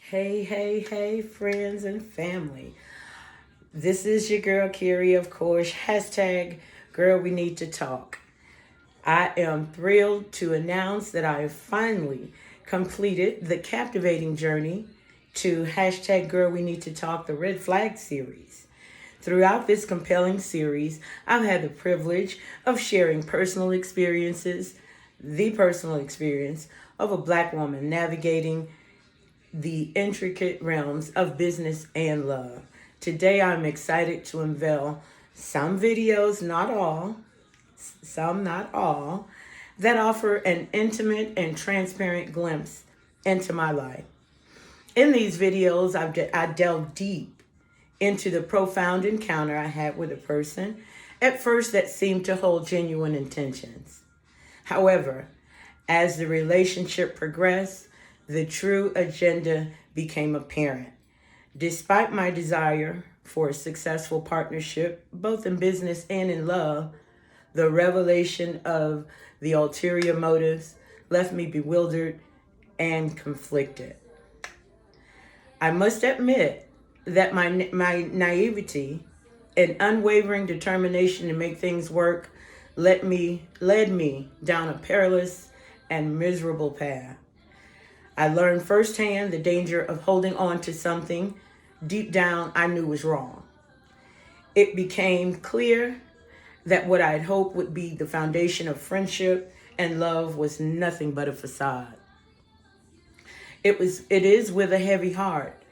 Hey, hey, hey, friends and family. This is your girl, Carrie, of course. Hashtag Girl We Need to Talk. I am thrilled to announce that I have finally completed the captivating journey to hashtag Girl We Need to Talk, the Red Flag series. Throughout this compelling series, I've had the privilege of sharing the personal experience of a black woman navigating the intricate realms of business and love. Today, I'm excited to unveil some videos, not all, that offer an intimate and transparent glimpse into my life. In these videos, I delve deep into the profound encounter I had with a person at first that seemed to hold genuine intentions. However, as the relationship progressed, the true agenda became apparent. Despite my desire for a successful partnership, both in business and in love, the revelation of the ulterior motives left me bewildered and conflicted. I must admit that my naivety and unwavering determination to make things work led me down a perilous and miserable path. I learned firsthand the danger of holding on to something deep down I knew was wrong. It became clear that what I had hoped would be the foundation of friendship and love was nothing but a facade. It is with a heavy heart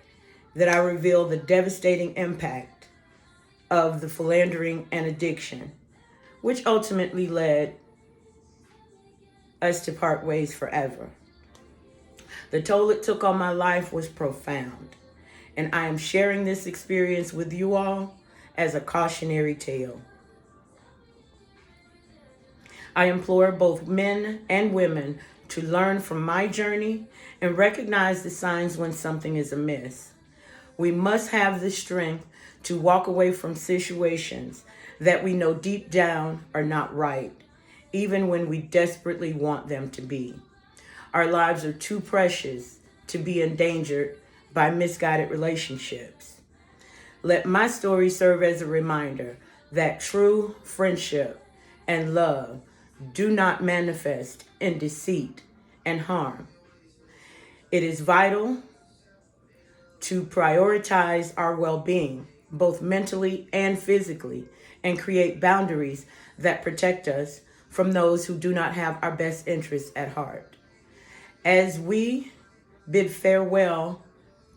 that I reveal the devastating impact of the philandering and addiction, which ultimately led us to part ways forever. The toll it took on my life was profound, and I am sharing this experience with you all as a cautionary tale. I implore both men and women to learn from my journey and recognize the signs when something is amiss. We must have the strength to walk away from situations that we know deep down are not right, even when we desperately want them to be. Our lives are too precious to be endangered by misguided relationships. Let my story serve as a reminder that true friendship and love do not manifest in deceit and harm. It is vital to prioritize our well being, both mentally and physically, and create boundaries that protect us from those who do not have our best interests at heart. As we bid farewell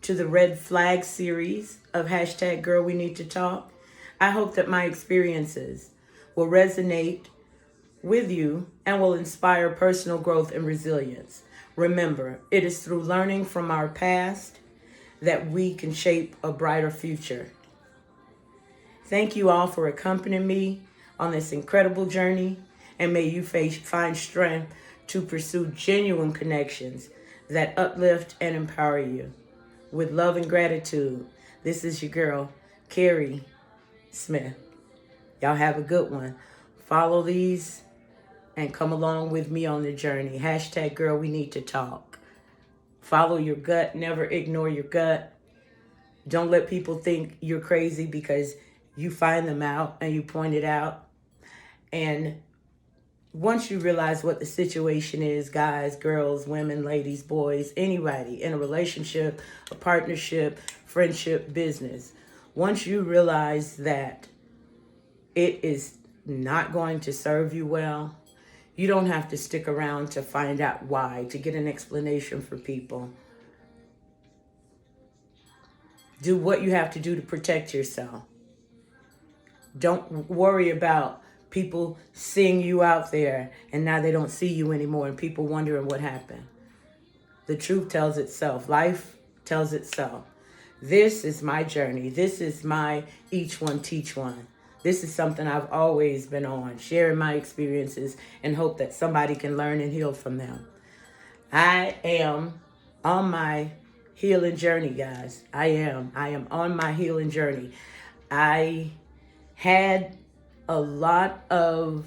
to the Red Flag series of hashtag Girl We Need to Talk, I hope that my experiences will resonate with you and will inspire personal growth and resilience. Remember, it is through learning from our past that we can shape a brighter future. Thank you all for accompanying me on this incredible journey, and may you find strength to pursue genuine connections that uplift and empower you. With love and gratitude, this is your girl, Carrie Smith. Y'all have a good one. Follow these and come along with me on the journey. Hashtag Girl We Need to Talk. Follow your gut. Never ignore your gut. Don't let people think you're crazy because you find them out and you point it out. And once you realize what the situation is, guys, girls, women, ladies, boys, anybody in a relationship, a partnership, friendship, business, once you realize that it is not going to serve you well, you don't have to stick around to find out why, to get an explanation for people. Do what you have to do to protect yourself. Don't worry about people seeing you out there and now they don't see you anymore and people wondering what happened. The truth tells itself. Life tells itself. This is my journey. This is my each one teach one. This is something I've always been on, sharing my experiences and hope that somebody can learn and heal from them. I am on my healing journey, guys. I am on my healing journey. I had a lot of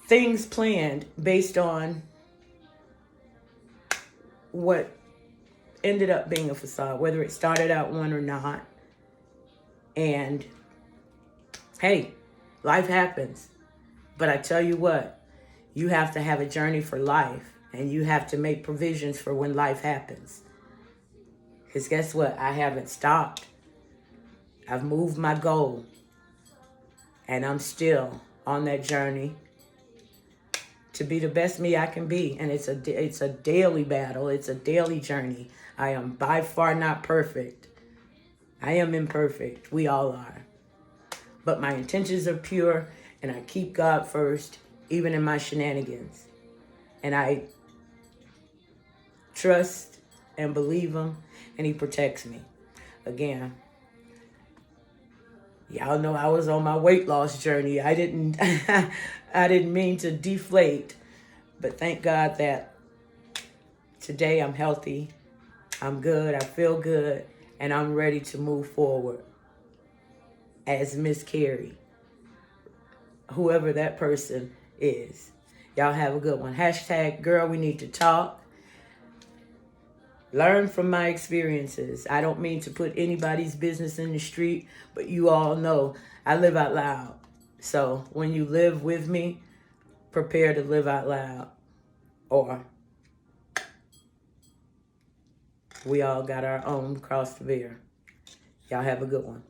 things planned based on what ended up being a facade, whether it started out one or not. And hey, life happens. But I tell you what, you have to have a journey for life, and you have to make provisions for when life happens. Because guess what? I haven't stopped. I've moved my goal, and I'm still on that journey to be the best me I can be. And it's a daily battle. It's a daily journey. I am by far not perfect. I am imperfect. We all are. But my intentions are pure, and I keep God first, even in my shenanigans. And I trust and believe Him, and He protects me. Again, y'all know I was on my weight loss journey. I didn't mean to deflate, but thank God that today I'm healthy, I'm good, I feel good, and I'm ready to move forward as Miss Carrie, whoever that person is. Y'all have a good one. Hashtag girl, we need to talk. Learn from my experiences. I don't mean to put anybody's business in the street, but you all know I live out loud. So when you live with me, prepare to live out loud. Or we all got our own cross to bear. Y'all have a good one.